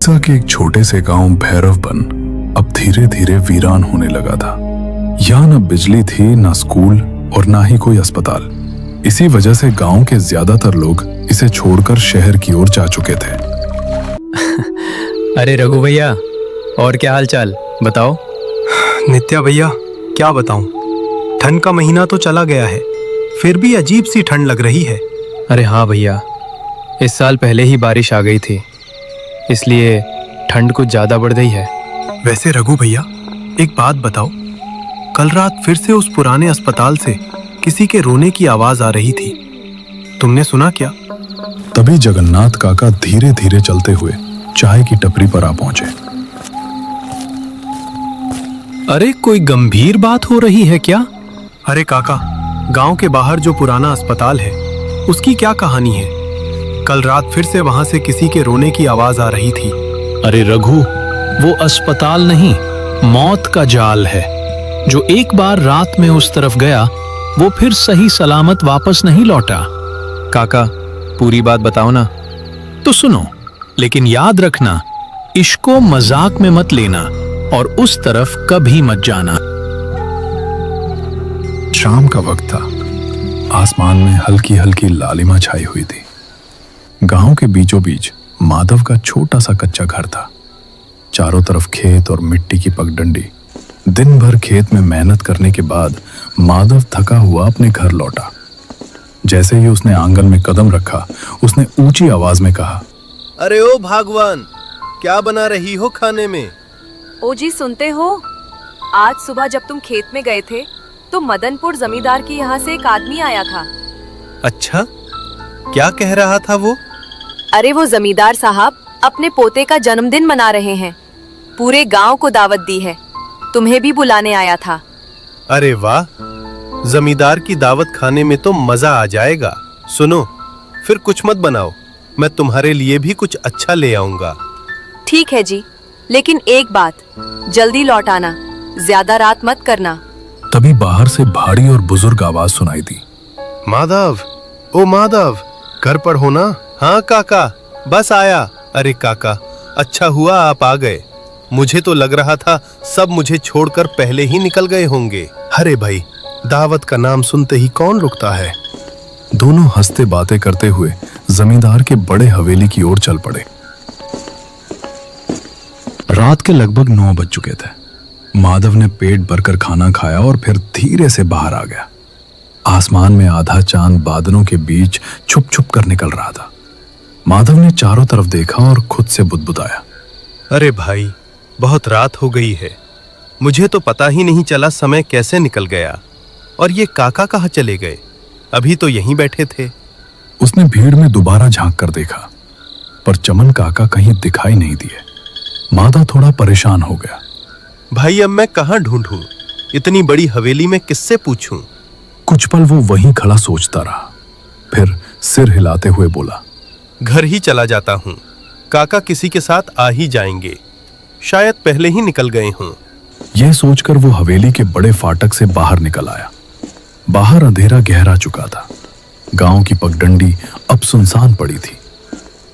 उड़ीसा के एक छोटे से गांव भैरवबन अब धीरे धीरे वीरान होने लगा था। यहाँ न बिजली थी, न स्कूल और न ही कोई अस्पताल। इसी वजह से गांव के ज्यादातर लोग इसे छोड़कर शहर की ओर जा चुके थे। अरे रघु भैया, और क्या हाल चाल बताओ। नित्या भैया, क्या बताऊं, ठंड का महीना तो चला गया है, फिर भी अजीब सी ठंड लग रही है। अरे हाँ भैया, इस साल पहले ही बारिश आ गई थी, इसलिए ठंड कुछ ज्यादा बढ़ गई है। वैसे रघु भैया, एक बात बताओ, कल रात फिर से उस पुराने अस्पताल से किसी के रोने की आवाज आ रही थी, तुमने सुना क्या? तभी जगन्नाथ काका धीरे धीरे चलते हुए चाय की टपरी पर आ पहुंचे। अरे कोई गंभीर बात हो रही है क्या? अरे काका, गांव के बाहर जो पुराना अस्पताल है उसकी क्या कहानी है? कल रात फिर से वहां से किसी के रोने की आवाज आ रही थी। अरे रघु, वो अस्पताल नहीं, मौत का जाल है। जो एक बार रात में उस तरफ गया वो फिर सही सलामत वापस नहीं लौटा। काका, पूरी बात बताओ ना। तो सुनो, लेकिन याद रखना, इश्को मजाक में मत लेना और उस तरफ कभी मत जाना। शाम का वक्त था। आसमान में हल्की हल्की लालिमा छाई हुई थी। गांव के बीचों बीच माधव का छोटा सा कच्चा घर था। चारों तरफ खेत और मिट्टी की पगडंडी। दिन भर खेत में मेहनत करने के बाद माधव थका हुआ अपने घर लौटा। जैसे ही उसने आंगन में कदम रखा, उसने ऊंची आवाज में कहा, अरे ओ भगवान, क्या बना रही हो खाने में? ओ जी, सुनते हो? आज सुबह जब तुम खेत में गए थे तो मदनपुर जमींदार के यहाँ से एक आदमी आया था। अच्छा, क्या कह रहा था वो? अरे वो जमींदार साहब अपने पोते का जन्मदिन मना रहे हैं, पूरे गांव को दावत दी है, तुम्हें भी बुलाने आया था। अरे वाह, जमींदार की दावत खाने में तो मजा आ जाएगा। सुनो, फिर कुछ मत बनाओ, मैं तुम्हारे लिए भी कुछ अच्छा ले आऊंगा। ठीक है जी, लेकिन एक बात, जल्दी लौट आना, ज्यादा रात मत करना। तभी बाहर से भारी और बुजुर्ग आवाज सुनाई दी। माधव, ओ माधव, घर पर हो ना? हाँ काका, बस आया। अरे काका, अच्छा हुआ आप आ गए। मुझे तो लग रहा था सब मुझे छोड़कर पहले ही निकल गए होंगे। अरे भाई, दावत का नाम सुनते ही कौन रुकता है। दोनों हंसते बातें करते हुए जमींदार के बड़े हवेली की ओर चल पड़े। रात के लगभग 9 बज चुके थे। माधव ने पेट भरकर खाना खाया और फिर धीरे से बाहर आ गया। आसमान में आधा चांद बादलों के बीच छुप छुप कर निकल रहा था। माधव ने चारों तरफ देखा और खुद से बुदबुदाया, अरे भाई, बहुत रात हो गई है, मुझे तो पता ही नहीं चला समय कैसे निकल गया। और ये काका कहाँ चले गए? अभी तो यहीं बैठे थे। उसने भीड़ में दोबारा झांक कर देखा, पर चमन काका कहीं दिखाई नहीं दिए। माधव थोड़ा परेशान हो गया। भाई, अब मैं कहाँ ढूंढूं? इतनी बड़ी हवेली में किससे पूछूं? कुछ पल वो वहीं खड़ा सोचता रहा, फिर सिर हिलाते हुए बोला, घर ही चला जाता हूँ। काका किसी के साथ आ ही जाएंगे, शायद पहले ही निकल गए हों। यह सोचकर वो हवेली के बड़े फाटक से बाहर निकल आया। बाहर अंधेरा गहरा चुका था। गांव की पगडंडी अब सुनसान पड़ी थी।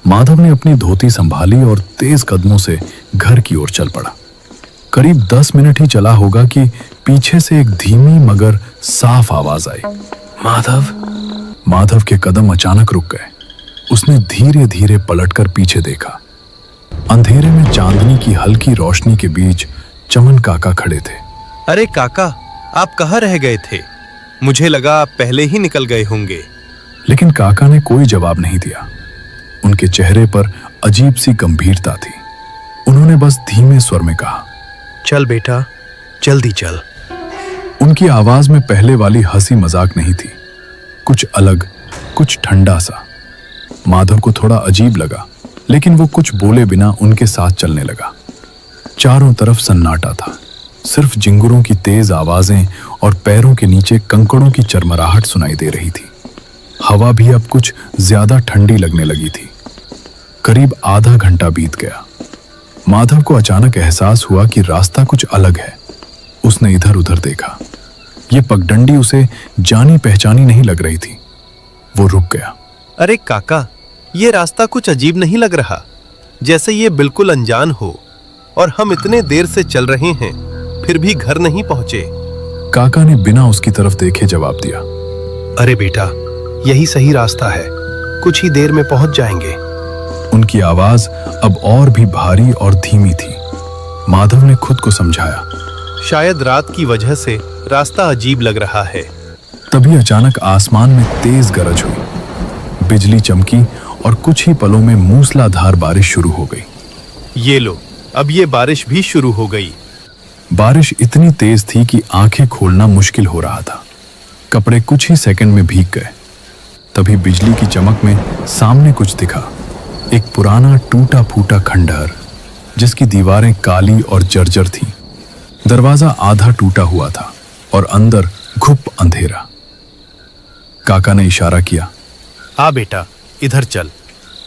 माधव ने अपनी धोती संभाली और तेज कदमों से घर की ओर चल पड़ा। करीब 10 मिनट ही चला होगा कि पीछे से एक धीमी मगर साफ आवाज आई, माधव। माधव के कदम अचानक रुक गए। उसने धीरे धीरे पलटकर पीछे देखा। अंधेरे में चांदनी की हल्की रोशनी के बीच चमन काका खड़े थे। अरे काका, आप कहाँ रह गए थे? मुझे लगा आप पहले ही निकल गए होंगे। लेकिन काका ने कोई जवाब नहीं दिया। उनके चेहरे पर अजीब सी गंभीरता थी। उन्होंने बस धीमे स्वर में कहा, चल बेटा, जल्दी चल। उनकी आवाज में पहले वाली हंसी मजाक नहीं थी, कुछ अलग, कुछ ठंडा सा। माधव को थोड़ा अजीब लगा, लेकिन वो कुछ बोले बिना उनके साथ चलने लगा। चारों तरफ सन्नाटा था। सिर्फ जिंगुरों की तेज आवाजें और पैरों के नीचे कंकड़ों की चरमराहट सुनाई दे रही थी। हवा भी अब कुछ ज्यादा ठंडी लगने लगी थी। करीब आधा घंटा बीत गया। माधव को अचानक एहसास हुआ कि रास्ता कुछ अलग है। उसने इधर उधर देखा। ये पगडंडी उसे जानी पहचानी नहीं लग रही थी। वो रुक गया। अरे काका, ये रास्ता कुछ अजीब नहीं लग रहा? जैसे ये बिल्कुल अनजान हो, और हम इतने देर से चल रहे हैं फिर भी घर नहीं पहुंचे। काका ने बिना उसकी तरफ देखे जवाब दिया। अरे बेटा, यही सही रास्ता है, कुछ ही देर में पहुंच जाएंगे। उनकी आवाज अब और भी भारी और धीमी थी। माधव ने खुद को समझाया। शायद रात की वजह से रास्ता अजीब लग रहा है। तभी अचानक आसमान में तेज गरज हुई, बिजली चमकी और कुछ ही पलों में मूसलाधार बारिश शुरू हो गई। ये लो, अब ये बारिश भी शुरू हो गई। बारिश इतनी तेज थी कि आंखें खोलना मुश्किल हो रहा था। कपड़े कुछ ही सेकंड में भीग गए। तभी बिजली की चमक में सामने कुछ दिखा, एक पुराना टूटा फूटा खंडहर जिसकी दीवारें काली और जर्जर थीं। दरवाजा आधा टूटा हुआ था और अंदर घुप अंधेरा। काका ने इशारा किया। आ बेटा, इधर चल,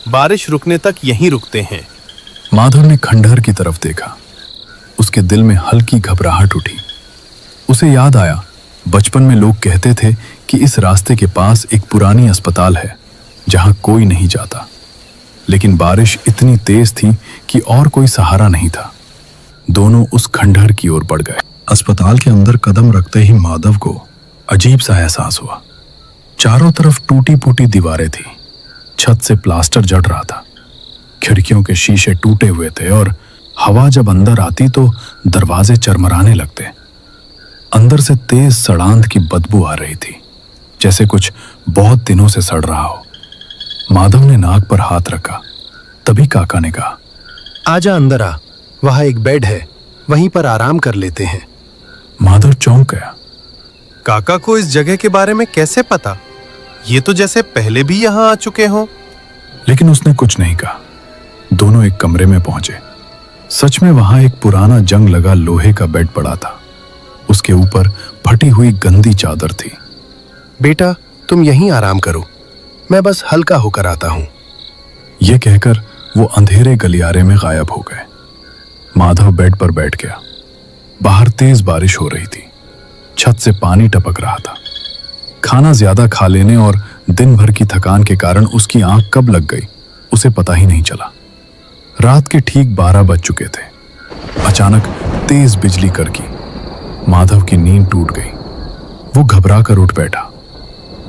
बारिश रुकने तक यहीं रुकते हैं। माधव ने खंडहर की तरफ देखा। उसके दिल में हल्की घबराहट उठी। उसे याद आया, बचपन में लोग कहते थे कि इस रास्ते के पास एक पुरानी अस्पताल है जहां कोई नहीं जाता। लेकिन बारिश इतनी तेज थी कि और कोई सहारा नहीं था। दोनों उस खंडहर की ओर बढ़ गए। अस्पताल के अंदर कदम रखते ही माधव को अजीब सा एहसास हुआ। चारों तरफ टूटी फूटी दीवारें थी, छत से प्लास्टर जड़ रहा था, खिड़कियों के शीशे टूटे हुए थे और हवा जब अंदर आती तो दरवाजे चरमराने लगते। अंदर से तेज सड़ांध की बदबू आ रही थी, जैसे कुछ बहुत दिनों से सड़ रहा हो। माधव ने नाक पर हाथ रखा। तभी काका ने कहा, आजा अंदर आ, वहां एक बेड है, वहीं पर आराम कर लेते हैं। माधव चौंक गया। काका को इस जगह के बारे में कैसे पता? ये तो जैसे पहले भी यहाँ आ चुके हों। लेकिन उसने कुछ नहीं कहा। दोनों एक कमरे में पहुंचे। सच में वहां एक पुराना जंग लगा लोहे का बेड पड़ा था। उसके ऊपर फटी हुई गंदी चादर थी। बेटा, तुम यहीं आराम करो, मैं बस हल्का होकर आता हूं। यह कहकर वो अंधेरे गलियारे में गायब हो गए। माधव बेड पर बैठ गया। बाहर तेज बारिश हो रही थी, छत से पानी टपक रहा था। खाना ज्यादा खा लेने और दिन भर की थकान के कारण उसकी आंख कब लग गई उसे पता ही नहीं चला। रात के ठीक 12 बज चुके थे। अचानक तेज बिजली कड़की। माधव की नींद टूट गई। वो घबरा कर उठ बैठा।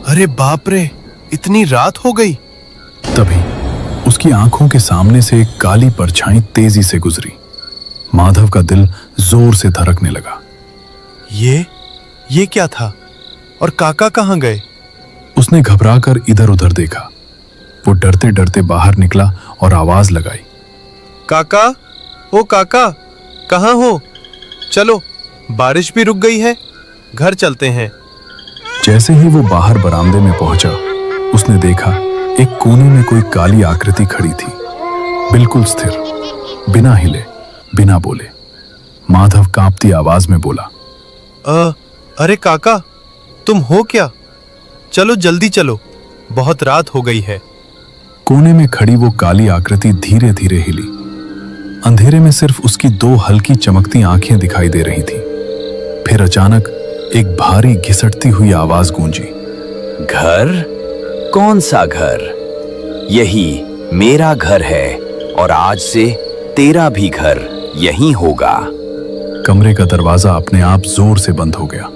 अरे बाप रे, इतनी रात हो गई। तभी उसकी आंखों के सामने से एक काली परछाई तेजी से गुजरी। माधव का दिल जोर से धड़कने लगा। ये क्या था? और काका कहाँ गए? उसने घबराकर इधर उधर देखा। वो डरते डरते बाहर निकला और आवाज लगाई, काका, ओ काका, कहाँ हो? चलो, बारिश भी रुक गई है, घर चलते हैं। जैसे ही वो बाहर बरामदे में पहुंचा, उसने देखा एक कोने में कोई काली आकृति खड़ी थी, बिल्कुल स्थिर, बिना हिले, बिना बोले। माधव कांपती आवाज में बोला, अरे काका, तुम हो क्या? चलो जल्दी चलो, बहुत रात हो गई है। कोने में खड़ी वो काली आकृति धीरे धीरे हिली। अंधेरे में सिर्फ उसकी 2 हल्की चमकती आंखें दिखाई दे रही थीं। फिर अचानक एक भारी घिसटती हुई आवाज गूंजी। घर? कौन सा घर? यही मेरा घर है और आज से तेरा भी घर यहीं होगा। कमरे का दरवाजा अपने आप जोर से बंद हो गया।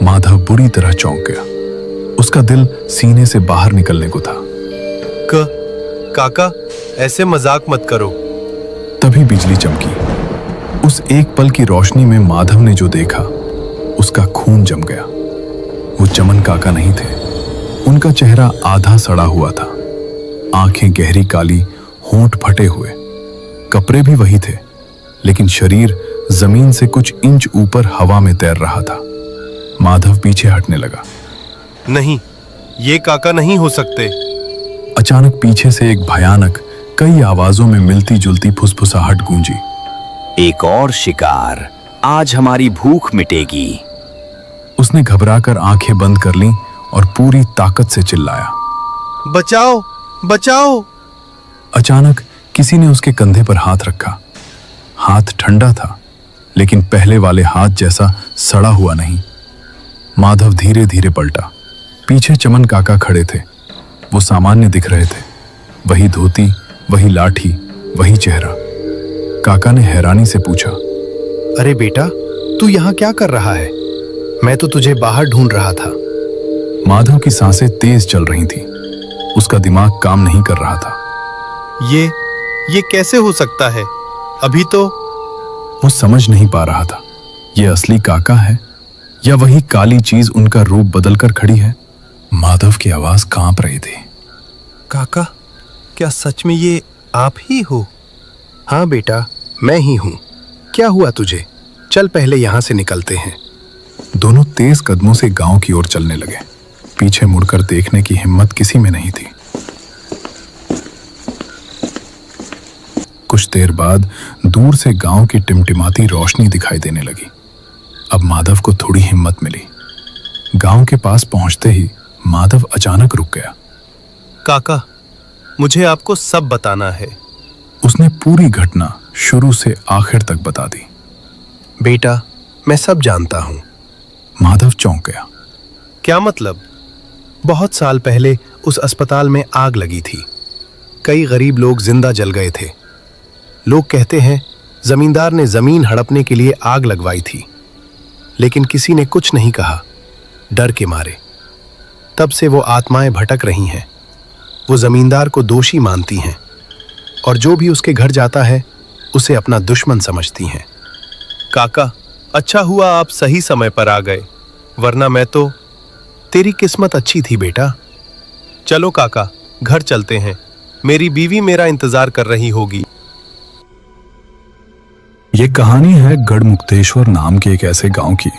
माधव बुरी तरह चौंक गया। उसका दिल सीने से बाहर निकलने को था। काका, ऐसे मजाक मत करो। तभी बिजली चमकी। उस एक पल की रोशनी में माधव ने जो देखा, उसका खून जम गया। वो चमन काका नहीं थे। उनका चेहरा आधा सड़ा हुआ था, आंखें गहरी काली, होंठ फटे हुए। कपड़े भी वही थे, लेकिन शरीर जमीन से कुछ इंच ऊपर हवा में तैर रहा था। माधव पीछे हटने लगा। नहीं, ये काका नहीं हो सकते। अचानक पीछे से एक भयानक, कई आवाजों में मिलती जुलती फुसफुसाहट गूंजी। एक और शिकार, आज हमारी भूख मिटेगी। उसने घबराकर आंखें बंद कर लीं और पूरी ताकत से चिल्लाया, बचाओ, बचाओ। अचानक किसी ने उसके कंधे पर हाथ रखा। हाथ ठंडा था, लेकिन पहले वाले हाथ जैसा सड़ा हुआ नहीं। माधव धीरे धीरे पलटा। पीछे चमन काका खड़े थे। वो सामान्य दिख रहे थे, वही धोती, वही लाठी, वही चेहरा। काका ने हैरानी से पूछा, अरे बेटा, तू यहाँ क्या कर रहा है? मैं तो तुझे बाहर ढूंढ रहा था। माधव की सांसें तेज चल रही थीं। उसका दिमाग काम नहीं कर रहा था। ये कैसे हो सकता है? अभी तो वो समझ नहीं पा रहा था, ये असली काका है या वही काली चीज उनका रूप बदलकर खड़ी है। माधव की आवाज कांप रही थी। काका, क्या सच में ये आप ही हो? हाँ बेटा, मैं ही हूँ। क्या हुआ तुझे? चल पहले यहाँ से निकलते हैं। दोनों तेज कदमों से गांव की ओर चलने लगे। पीछे मुड़कर देखने की हिम्मत किसी में नहीं थी। कुछ देर बाद दूर से गांव की टिमटिमाती रोशनी दिखाई देने लगी। अब माधव को थोड़ी हिम्मत मिली। गांव के पास पहुंचते ही माधव अचानक रुक गया। काका, मुझे आपको सब बताना है। उसने पूरी घटना शुरू से आखिर तक बता दी। बेटा, मैं सब जानता हूँ। माधव चौंक गया। क्या मतलब? बहुत साल पहले उस अस्पताल में आग लगी थी। कई गरीब लोग जिंदा जल गए थे। लोग कहते हैं जमींदार ने जमीन हड़पने के लिए आग लगवाई थी, लेकिन किसी ने कुछ नहीं कहा, डर के मारे। तब से वो आत्माएं भटक रही हैं। वो जमींदार को दोषी मानती हैं और जो भी उसके घर जाता है उसे अपना दुश्मन समझती हैं। काका, अच्छा हुआ आप सही समय पर आ गए, वरना मैं तो। तेरी किस्मत अच्छी थी बेटा। चलो काका, घर चलते हैं। मेरी बीवी मेरा इंतजार कर रही होगी। ये कहानी है गढ़मुक्तेश्वर नाम के एक ऐसे गांव की,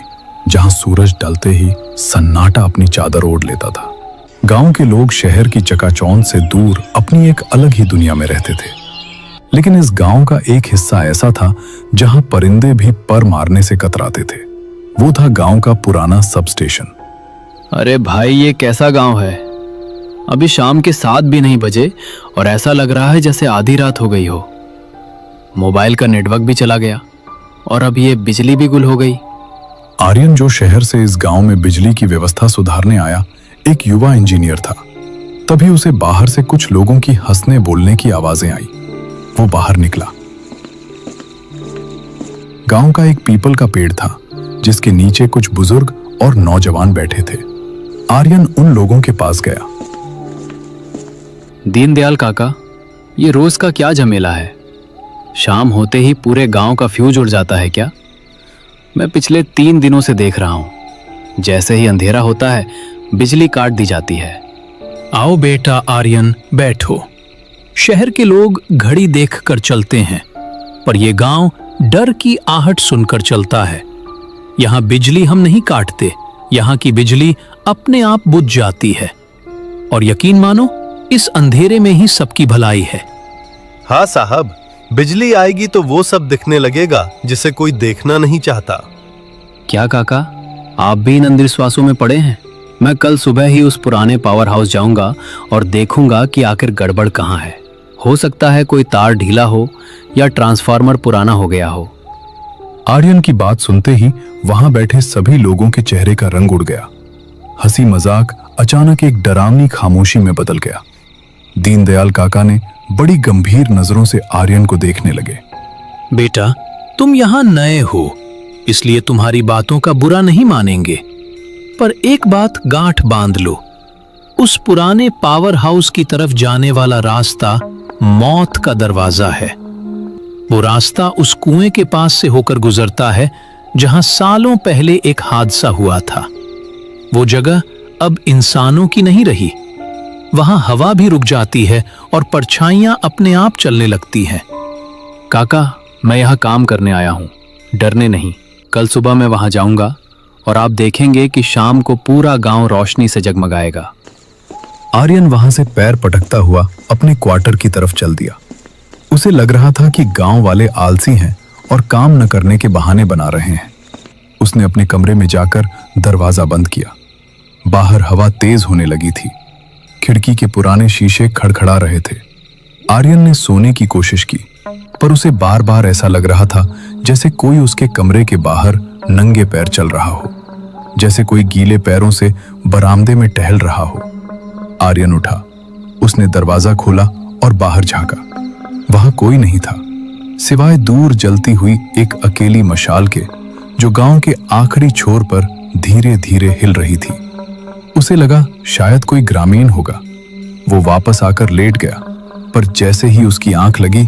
जहां सूरज ढलते ही सन्नाटा अपनी चादर ओढ़ लेता था। गांव के लोग शहर की चकाचौंध से दूर अपनी एक अलग ही दुनिया में रहते थे। लेकिन इस गांव का एक हिस्सा ऐसा था जहां परिंदे भी पर मारने से कतराते थे। वो था गांव का पुराना सब स्टेशन। अरे भाई, ये कैसा गांव है? अभी शाम के 7 भी नहीं बजे और ऐसा लग रहा है जैसे आधी रात हो गई हो। मोबाइल का नेटवर्क भी चला गया और अब ये बिजली भी गुल हो गई। आर्यन, जो शहर से इस गांव में बिजली की व्यवस्था सुधारने आया, एक युवा इंजीनियर था। तभी उसे बाहर से कुछ लोगों की हंसने बोलने की आवाजें आई। वो बाहर निकला। गांव का एक पीपल का पेड़ था जिसके नीचे कुछ बुजुर्ग और नौजवान बैठे थे। आर्यन उन लोगों के पास गया। दीनदयाल काका, ये रोज का क्या झमेला है? शाम होते ही पूरे गांव का फ्यूज उड़ जाता है क्या? मैं पिछले 3 दिनों से देख रहा हूं, जैसे ही अंधेरा होता है बिजली काट दी जाती है। आओ बेटा आर्यन, बैठो। शहर के लोग घड़ी देखकर चलते हैं, पर यह गांव डर की आहट सुनकर चलता है। यहाँ बिजली हम नहीं काटते, यहाँ की बिजली अपने आप बुझ जाती है। और यकीन मानो, इस अंधेरे में ही सबकी भलाई है। हाँ साहब, बिजली आएगी तो वो सब दिखने लगेगा जिसे कोई देखना नहीं चाहता। क्या काका, आप भी इन अंधविश्वासों में पड़े हैं? मैं कल सुबह ही उस पुराने पावर हाउस जाऊंगा और देखूंगा कि आखिर गड़बड़ कहाँ है। हो सकता है कोई तार ढीला हो या ट्रांसफार्मर पुराना हो गया हो। आर्यन की बात सुनते ही वहां बैठे सभी लोगों के चेहरे का रंग उड़ गया। हंसी मजाक अचानक एक डरावनी खामोशी में बदल गया। दीनदयाल काका ने बड़ी गंभीर नजरों से आर्यन को देखने लगे। बेटा, तुम यहाँ नए हो, इसलिए तुम्हारी बातों का बुरा नहीं मानेंगे, पर एक बात गांठ बांध लो। उस पुराने पावर हाउस की तरफ जाने वाला रास्ता मौत का दरवाजा है। वो रास्ता उस कुएं के पास से होकर गुजरता है जहां सालों पहले एक हादसा हुआ था। वो जगह अब इंसानों की नहीं रही। वहां हवा भी रुक जाती है और परछाइयां अपने आप चलने लगती हैं। काका, मैं यहाँ काम करने आया हूँ, डरने नहीं। कल सुबह मैं वहां जाऊंगा और आप देखेंगे कि शाम को पूरा गांव रोशनी से जगमगाएगा। आर्यन वहां से पैर पटकता हुआ अपने क्वार्टर की तरफ चल दिया। उसे लग रहा था कि गांव वाले आलसी हैं और काम न करने के बहाने बना रहे हैं। उसने अपने कमरे में जाकर दरवाजा बंद किया। बाहर हवा तेज होने लगी थी। खिड़की के पुराने शीशे खड़खड़ा रहे थे। आर्यन ने सोने की कोशिश की, पर उसे बार बार ऐसा लग रहा था जैसे कोई उसके कमरे के बाहर नंगे पैर चल रहा हो, जैसे कोई गीले पैरों से बरामदे में टहल रहा हो। आर्यन उठा, उसने दरवाजा खोला और बाहर झांका। वहां कोई नहीं था सिवाय दूर जलती हुई एक अकेली मशाल के, जो गांव के आखिरी छोर पर धीरे धीरे हिल रही थी। उसे लगा शायद कोई ग्रामीण होगा। वो वापस आकर लेट गया, पर जैसे ही उसकी आंख लगी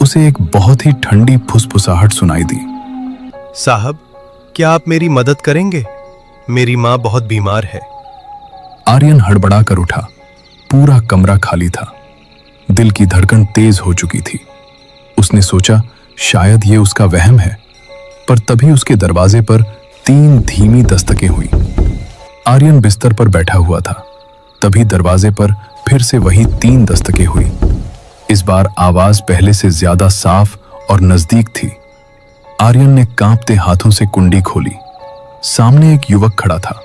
उसे एक बहुत ही ठंडी फुसफुसाहट सुनाई दी। साहब, क्या आप मेरी मदद करेंगे? मेरी माँ बहुत बीमार है। आर्यन हड़बड़ा कर उठा। पूरा कमरा खाली था। दिल की धड़कन तेज हो चुकी थी। उसने सोचा शायद ये उसका वहम है, पर तभी उसके दरवाजे पर 3 धीमी दस्तकें हुई। आर्यन बिस्तर पर बैठा हुआ था। तभी दरवाजे पर फिर से वही 3 दस्तकें हुई। इस बार आवाज पहले से ज्यादा साफ और नजदीक थी। आर्यन ने कांपते हाथों से कुंडी खोली। सामने एक युवक खड़ा था।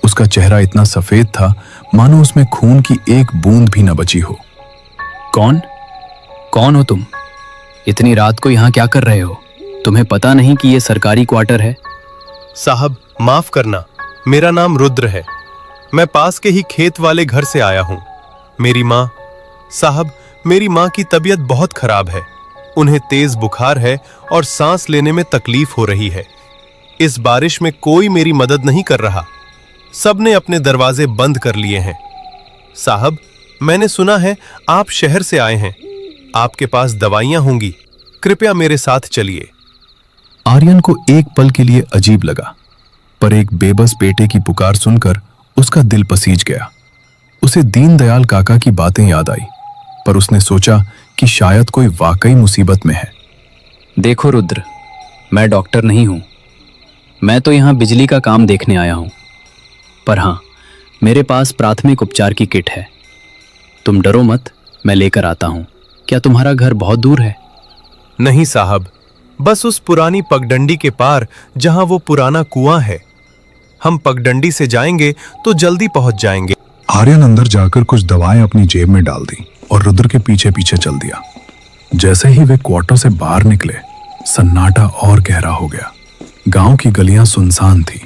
उसका चेहरा इतना सफेद था मानो उसमें खून की एक बूंद भी न बची हो। कौन हो तुम? इतनी रात को यहाँ क्या कर रहे हो? तुम्हें पता नहीं कि ये सरकारी क्वार्टर है? साहब, माफ करना, मेरा नाम रुद्र है। मैं पास के ही खेत वाले घर से आया हूं। मेरी माँ, साहब, मेरी माँ की तबीयत बहुत खराब है। उन्हें तेज बुखार है और सांस लेने में तकलीफ हो रही है। इस बारिश में कोई मेरी मदद नहीं कर रहा। सबने अपने दरवाजे बंद कर लिए हैं। साहब, मैंने सुना है आप शहर से आए हैं। आपके पास दवाइयां होंगी, कृपया मेरे साथ चलिए। आर्यन को एक पल के लिए अजीब लगा, पर एक बेबस बेटे की पुकार सुनकर उसका दिल पसीज गया। उसे दीनदयाल काका की बातें याद आई, पर उसने सोचा कि शायद कोई वाकई मुसीबत में है। देखो रुद्र, मैं डॉक्टर नहीं हूं। मैं तो यहाँ बिजली का काम देखने आया हूं। पर हाँ, मेरे पास प्राथमिक उपचार की किट है। तुम डरो मत, मैं लेकर आता हूं। क्या तुम्हारा घर बहुत दूर है? नहीं साहब, बस उस पुरानी पगडंडी के पार जहां वो पुराना कुआं है। हम पगडंडी से जाएंगे तो जल्दी पहुंच जाएंगे। आर्यन अंदर जाकर कुछ दवाएं अपनी जेब में डाल दी और रुद्र के पीछे पीछे चल दिया। जैसे ही वे क्वार्टर से बाहर निकले, सन्नाटा और गहरा हो गया। गांव की गलियां सुनसान थी।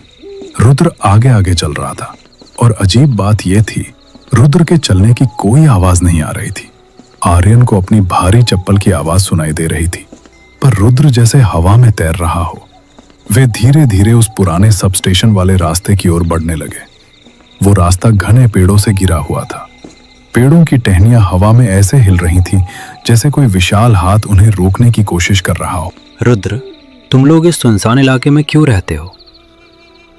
रुद्र आगे आगे चल रहा था, और अजीब बात यह थी, रुद्र के चलने की कोई आवाज नहीं आ रही थी। आर्यन को अपनी भारी चप्पल की आवाज सुनाई दे रही थी, पर रुद्र जैसे हवा में तैर रहा हो। वे धीरे धीरे उस पुराने सब स्टेशन वाले रास्ते की ओर बढ़ने लगे। वो रास्ता घने पेड़ों से घिरा हुआ था। पेड़ों की टहनियां हवा में ऐसे हिल रही थी जैसे कोई विशाल हाथ उन्हें रोकने की कोशिश कर रहा हो। रुद्र, तुम लोग इस सुनसान इलाके में क्यों रहते हो?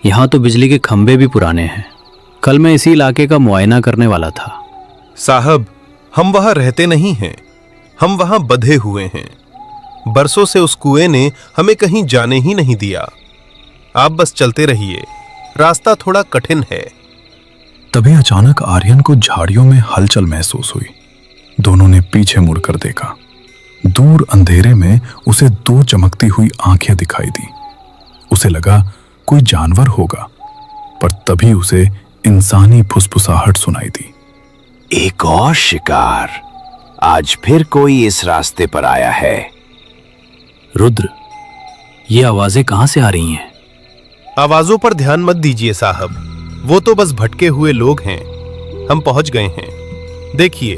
यहाँ तो बिजली के खंभे भी पुराने हैं। कल मैं इसी इलाके का मुआयना करने वाला था। साहब, हम वहां रहते नहीं हैं। हम वहां बंधे हुए हैं। बरसों से उस कुएं ने हमें कहीं जाने ही नहीं दिया। आप बस चलते रहिए, रास्ता थोड़ा कठिन है। तभी अचानक आर्यन को झाड़ियों में हलचल महसूस हुई। दोनों ने पीछे मुड़कर देखा। दूर अंधेरे में उसे 2 चमकती हुई आंखें दिखाई दी। उसे लगा कोई जानवर होगा, पर तभी उसे इंसानी फुसफुसाहट सुनाई दी। एक और शिकार। आज फिर कोई इस रास्ते पर आया है। रुद्र, ये आवाजें कहां से आ रही हैं? आवाजों पर ध्यान मत दीजिए साहब, वो तो बस भटके हुए लोग हैं। हम पहुंच गए हैं। देखिए,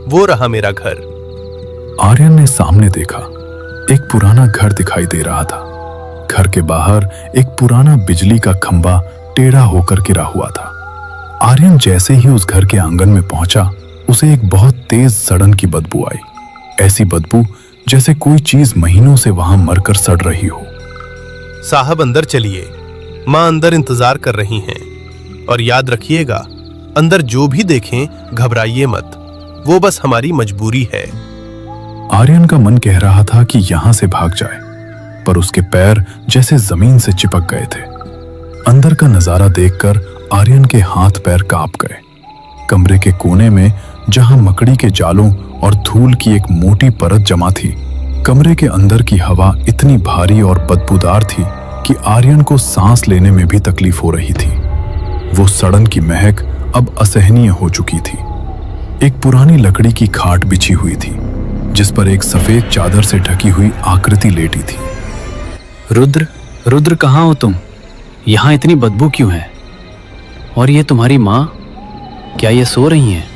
वो रहा मेरा घर। आर्यन ने सामने देखा। एक पुराना घर दिखाई दे रहा था। घर के बाहर एक पुराना बिजली का खंभा टेढ़ा होकर गिरा हुआ था। आर्यन जैसे ही उस घर के आंगन में पहुंचा, उसे एक बहुत तेज सड़न की बदबू आई। ऐसी बदबू जैसे कोई चीज महीनों से वहां मरकर सड़ रही हो। साहब, अंदर चलिए। माँ अंदर इंतजार कर रही हैं। और याद रखिएगा, अंदर जो भी देखें घबराइए मत। वो बस हमारी मजबूरी है। आर्यन का मन कह रहा था कि यहां से भाग जाए, पर उसके पैर जैसे जमीन से चिपक गए थे। अंदर का नजारा देखकर आर्यन के हाथ पैर कांप गए। कमरे के कोने में जहां मकड़ी के जालों और धूल की एक मोटी परत जमा थी, कमरे के अंदर की हवा इतनी भारी और बदबूदार थी कि आर्यन को सांस लेने में भी तकलीफ हो रही थी। वो सड़न की महक अब असहनीय हो चुकी थी। एक पुरानी लकड़ी की खाट बिछी हुई थी, जिस पर एक सफेद चादर से ढकी हुई आकृति लेटी थी। रुद्र, कहाँ हो तुम? यहाँ इतनी बदबू क्यों है? और ये तुम्हारी माँ, क्या ये सो रही हैं?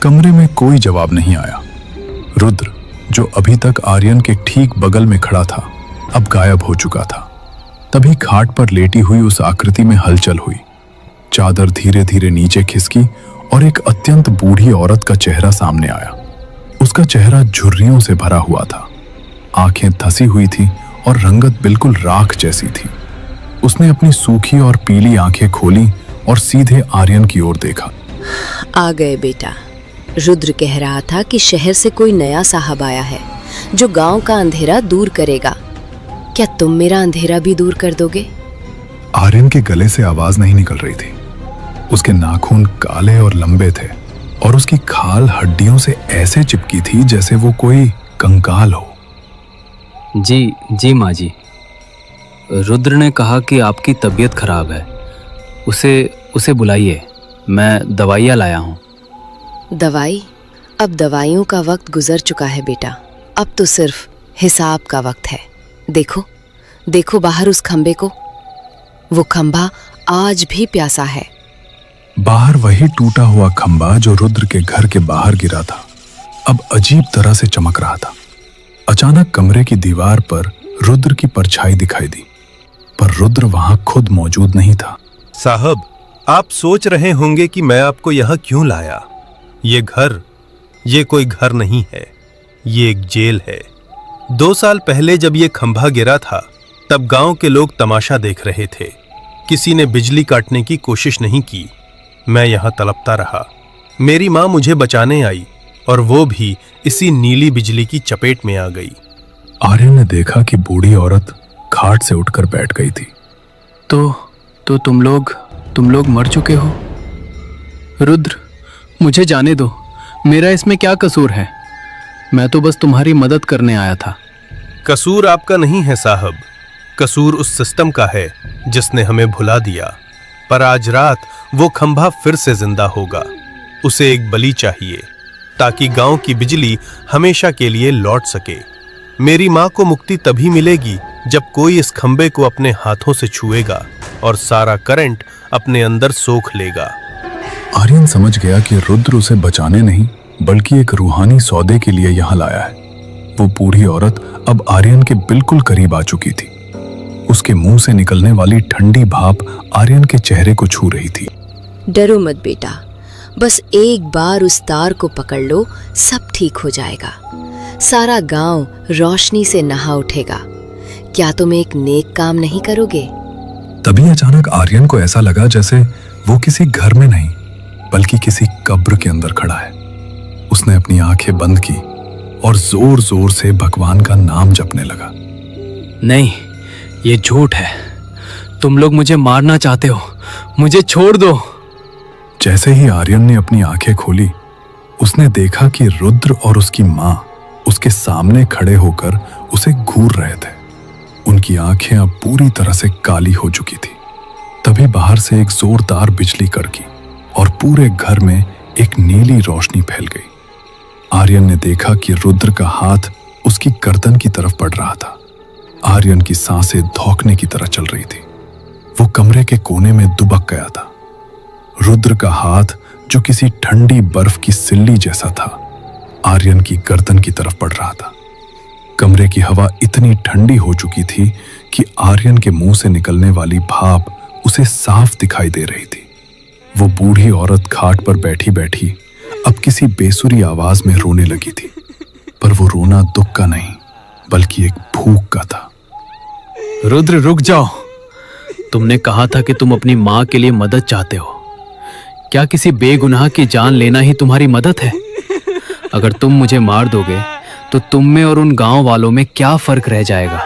कमरे में कोई जवाब नहीं आया। रुद्र, जो अभी तक आर्यन के ठीक बगल में खड़ा था, अब गायब हो चुका था। तभी खाट पर लेटी हुई उस आकृति में हलचल हुई। चादर धीरे धीरे नीचे खिसकी और एक अत्यंत बूढ़ी औरत का चेहरा सामने आया। उसका चेहरा झुर्रियों से भरा हुआ था, आंखें धसी हुई थी और रंगत बिल्कुल राख जैसी थी। उसने अपनी सूखी और पीली आंखें खोली और सीधे आर्यन की ओर देखा। आ गए बेटा। रुद्र कह रहा था कि शहर से कोई नया साहब आया है जो गांव का अंधेरा दूर करेगा। क्या तुम मेरा अंधेरा भी दूर कर दोगे? आर्यन के गले से आवाज नहीं निकल रही थी। उसके नाखून काले और लंबे थे और उसकी खाल हड्डियों से ऐसे चिपकी थी जैसे वो कोई कंकाल हो। जी जी माँ जी, रुद्र ने कहा कि आपकी तबीयत खराब है, उसे बुलाइए, मैं दवाइयाँ लाया हूँ। दवाई? अब दवाइयों का वक्त गुजर चुका है बेटा। अब तो सिर्फ हिसाब का वक्त है। देखो देखो बाहर उस खंबे को। वो खंबा आज भी प्यासा है। बाहर वही टूटा हुआ खंबा जो रुद्र के घर के बाहर गिरा था, अब अजीब तरह से चमक रहा था। अचानक कमरे की दीवार पर रुद्र की परछाई दिखाई दी, पर रुद्र वहां खुद मौजूद नहीं था। साहब, आप सोच रहे होंगे कि मैं आपको यहां क्यों लाया। ये कोई घर नहीं है, ये एक जेल है। 2 साल पहले जब ये खंभा गिरा था, तब गांव के लोग तमाशा देख रहे थे। किसी ने बिजली काटने की कोशिश नहीं की। मैं यहां तड़पता रहा। मेरी मां मुझे बचाने आई और वो भी इसी नीली बिजली की चपेट में आ गई। आर्यन ने देखा कि बूढ़ी औरत खाट से उठकर बैठ गई थी। तो तुम लोग मर चुके हो? रुद्र, मुझे जाने दो, मेरा इसमें क्या कसूर है? मैं तो बस तुम्हारी मदद करने आया था। कसूर आपका नहीं है साहब, कसूर उस सिस्टम का है जिसने हमें भुला दिया। पर आज रात वो खंभा फिर से जिंदा होगा। उसे एक बलि चाहिए ताकि गांव की बिजली हमेशा के लिए लौट सके। मेरी मां को मुक्ति तभी मिलेगी जब कोई इस खंबे को अपने हाथों से छुएगा और सारा करंट अपने अंदर सोख लेगा। आर्यन समझ गया कि रुद्र उसे बचाने नहीं बल्कि एक रूहानी सौदे के लिए यहाँ लाया है। वो बूढ़ी औरत अब आर्यन के बिल्कुल करीब आ चुकी थी। उसके मुंह से निकलने वाली ठंडी भाप आर्यन के चेहरे को छू रही थी। डरो मत बेटा, बस एक बार उस तार को पकड़ लो, सब ठीक हो जाएगा। सारा गांव रोशनी से नहा उठेगा। क्या तुम एक नेक काम नहीं करोगे? तभी अचानक आर्यन को ऐसा लगा जैसे वो किसी घर में नहीं बल्कि किसी कब्र के अंदर खड़ा है। उसने अपनी आंखें बंद की और जोर जोर से भगवान का नाम जपने लगा। नहीं, ये झूठ है। तुम लोग मुझे मारना चाहते हो, मुझे छोड़ दो। जैसे ही आर्यन ने अपनी आंखें खोली, उसने देखा कि रुद्र और उसकी मां उसके सामने खड़े होकर उसे घूर रहे थे। उनकी आंखें अब पूरी तरह से काली हो चुकी थी। तभी बाहर से एक जोरदार बिजली कड़की और पूरे घर में एक नीली रोशनी फैल गई। आर्यन ने देखा कि रुद्र का हाथ उसकी गर्दन की तरफ बढ़ रहा था। आर्यन की सांसें धौंकने की तरह चल रही थी। वो कमरे के कोने में दुबक गया था। रुद्र का हाथ, जो किसी ठंडी बर्फ की सिल्ली जैसा था, आर्यन की गर्दन की तरफ बढ़ रहा था। कमरे की हवा इतनी ठंडी हो चुकी थी कि आर्यन के मुंह से निकलने वाली भाप उसे साफ दिखाई दे रही थी। वो बूढ़ी औरत खाट पर बैठी बैठी अब किसी बेसुरी आवाज में रोने लगी थी, पर वो रोना दुख का नहीं बल्कि एक भूख का था। रुद्र, रुक जाओ। तुमने कहा था कि तुम अपनी माँ के लिए मदद चाहते हो। क्या किसी बेगुनाह की जान लेना ही तुम्हारी मदद है? अगर तुम मुझे मार दोगे तो तुम में और उन गांव वालों में क्या फर्क रह जाएगा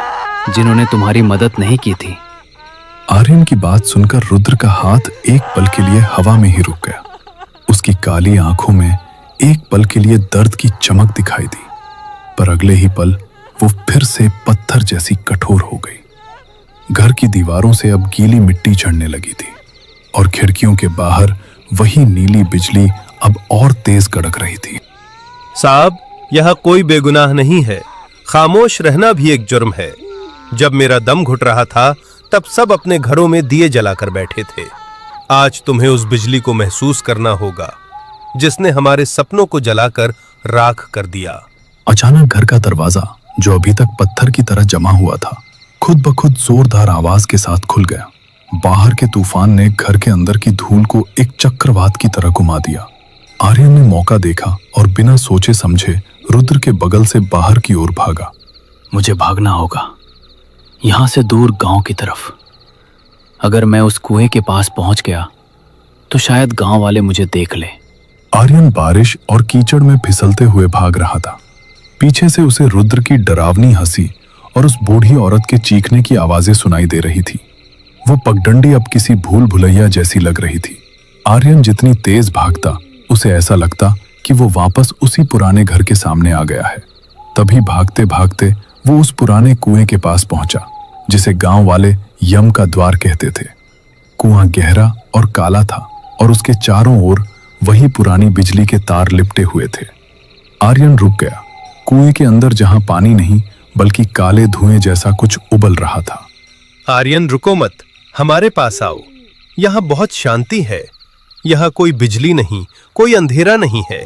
जिन्होंने तुम्हारी मदद नहीं की थी? आर्यन की बात सुनकर रुद्र का हाथ एक पल के लिए हवा में ही रुक गया। उसकी काली आंखों में एक पल के लिए दर्द की चमक दिखाई दी, पर अगले ही पल वो फिर से पत्थर जैसी कठोर हो गई। घर की दीवारों से अब गीली मिट्टी झड़ने लगी थी और खिड़कियों के बाहर वही नीली बिजली अब और तेज कड़क रही थी। साहब, यहाँ कोई बेगुनाह नहीं है। खामोश रहना भी एक जुर्म है। जब मेरा दम घुट रहा था तब सब अपने घरों में दिए जलाकर बैठे थे। आज तुम्हें उस बिजली को महसूस करना होगा जिसने हमारे सपनों को जलाकर राख कर दिया। अचानक घर का दरवाजा, जो अभी तक पत्थर की तरह जमा हुआ था, खुद ब खुद जोरदार आवाज के साथ खुल गया। बाहर के तूफान ने घर के अंदर की धूल को एक चक्रवात की तरह घुमा दिया। आर्यन ने मौका देखा और बिना सोचे समझे रुद्र के बगल से बाहर की ओर भागा। मुझे भागना होगा, यहां से दूर गांव की तरफ। अगर मैं उस कुएं के पास पहुंच गया तो शायद गांव वाले मुझे देख ले। आर्यन बारिश और कीचड़ में फिसलते हुए भाग रहा था। पीछे से उसे रुद्र की डरावनी हंसी और उस बूढ़ी औरत के चीखने की आवाजें सुनाई दे रही थी। वो पगडंडी अब किसी भूल भुलैया जैसी लग रही थी। आर्यन जितनी तेज भागता, उसे ऐसा लगता कि वो वापस उसी पुराने घर के सामने आ गया है। तभी भागते भागते वो उस पुराने कुएं के पास पहुंचा, जिसे गांव वाले यम का द्वार कहते थे। कुआं गहरा और काला था और उसके चारों ओर वही पुरानी बिजली के तार लिपटे हुए थे। आर्यन रुक गया। कुएं के अंदर जहां पानी नहीं बल्कि काले धुएं जैसा कुछ उबल रहा था। आर्यन रुको मत, हमारे पास आओ। यहाँ बहुत शांति है। यहाँ कोई बिजली नहीं, कोई अंधेरा नहीं है।